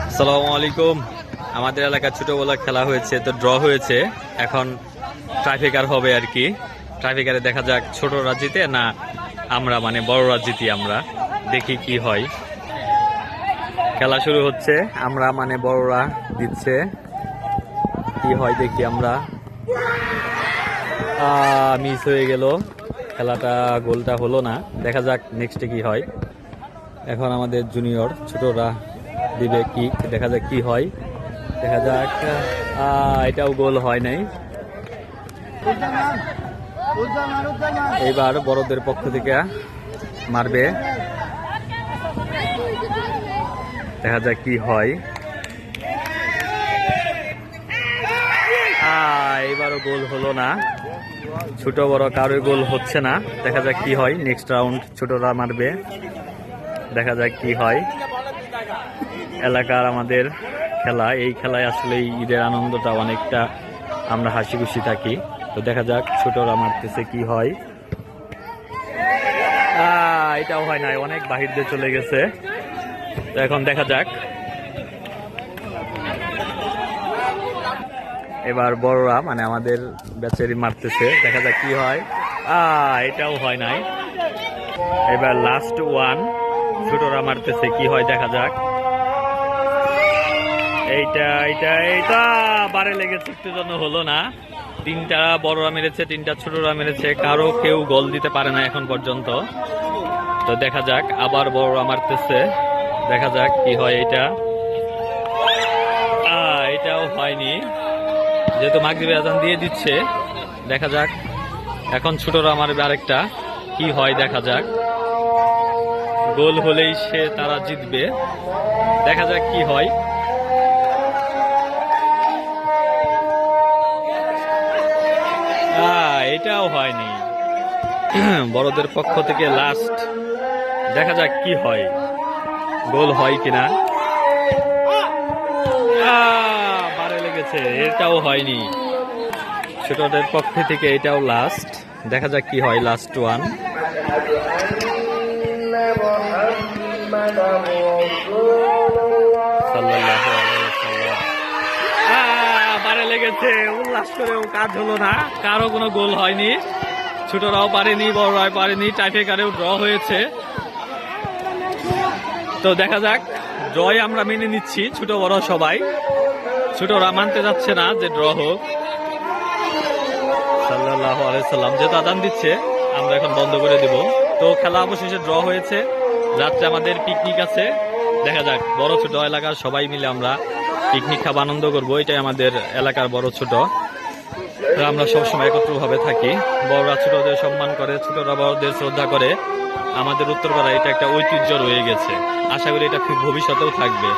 আসসালামু আলাইকুম। আমাদের এলাকার ছোটবেলা খেলা হয়েছে, তো ড্র হয়েছে। এখন ট্রাইফেকার হবে আর কি। ট্রাইফেকারে দেখা যাক ছোটরা জিতে না আমরা মানে বড়রা জিতি। আমরা দেখি কি হয়। খেলা শুরু হচ্ছে, আমরা মানে বড়রা দিচ্ছে, কি হয় দেখি আমরা। মিস হয়ে গেল খেলাটা, গোলটা হলো না। দেখা যাক নেক্সটে কি হয়। এখন আমাদের জুনিয়র ছোটরা দিবে কি, দেখা যাক কি হয়। দেখা যাক, এটাও গোল হয় নাই। এইবার বড়দের পক্ষ থেকে মারবে, দেখা যাক কি হয়। এবারও গোল হলো না, ছোট বড় কারোর গোল হচ্ছে না। দেখা যাক কি হয়, নেক্সট রাউন্ড ছোটরা মারবে, দেখা যাক কি হয়। এলাকার আমাদের খেলা, এই খেলায় আসলে ঈদের আনন্দটা অনেকটা, আমরা হাসি খুশি থাকি। তো দেখা যাক ছোটরা মারতেছে, কি হয়। এটাও হয় নাই, অনেক বাহির দিয়ে চলে গেছে। তো এখন দেখা যাক, এবার বড়রা মানে আমাদের ব্যাচেরই মারতেছে, দেখা যাক কি হয়। এটাও হয় নাই। এবার লাস্ট ওয়ান, ছোটরা মারতেছে, কি হয় দেখা যাক। এইটা বারে লেগেছে, একটু জন্য হলো না। তিনটা বড়রা মেরেছে, তিনটা ছোটরা মেরেছে, কারো কেউ গোল দিতে পারে না এখন পর্যন্ত। তো দেখা যাক, আবার বড়রা মারতেছে, দেখা যাক কি হয়। এটাও হয়নি, যেহেতু মাগরিবের আজান দিয়ে দিচ্ছে। দেখা যাক এখন ছোটরা মারবে আরেকটা, কি হয় দেখা যাক। গোল হলেই তারা জিতবে, দেখা যাক কি হয়। এটাও হয়নি, বড়দের পক্ষ থেকে লাস্ট, দেখা যাক কি হয়, গোল হয় কিনা। বারে লেগেছে, এটাও হয়নি। ছোটদের পক্ষ থেকে এটাও লাস্ট, দেখা যাক কি হয়, লাস্ট ওয়ান। বারে লেগেছে, উল্লাস করেও কাজ হলো না, কারো কোনো গোল হয়নি। ছোটরাও পারেনি, বড়রাও পারেনি, টাইফেকারেও ড্র হয়েছে। তো দেখা যাক, ড্রই আমরা মেনে নিচ্ছি, ছোট বড় সবাই। ছোটরা মানতে যাচ্ছে না যে ড্র হোক। সাল্লাল্লাহু আলাইহি সাল্লাম যেহেতু আযান দিচ্ছে, আমরা এখন বন্ধ করে দেব। তো খেলা অবশেষে ড্র হয়েছে। রাত্রে আমাদের পিকনিক আছে, দেখা যাক বড় ছোট এলাকার সবাই মিলে আমরা পিকনিক খাবো, আনন্দ করবো। এটাই আমাদের এলাকার বড় ছোট, আমরা সবসময় একত্রভাবে থাকি। বড়রা ছোটদের সম্মান করে, ছোটরা বড়দের শ্রদ্ধা করে। আমাদের উত্তরপাড়ায় এটা একটা ঐতিহ্য রয়ে গেছে, আশা করি এটা ভবিষ্যতেও থাকবে।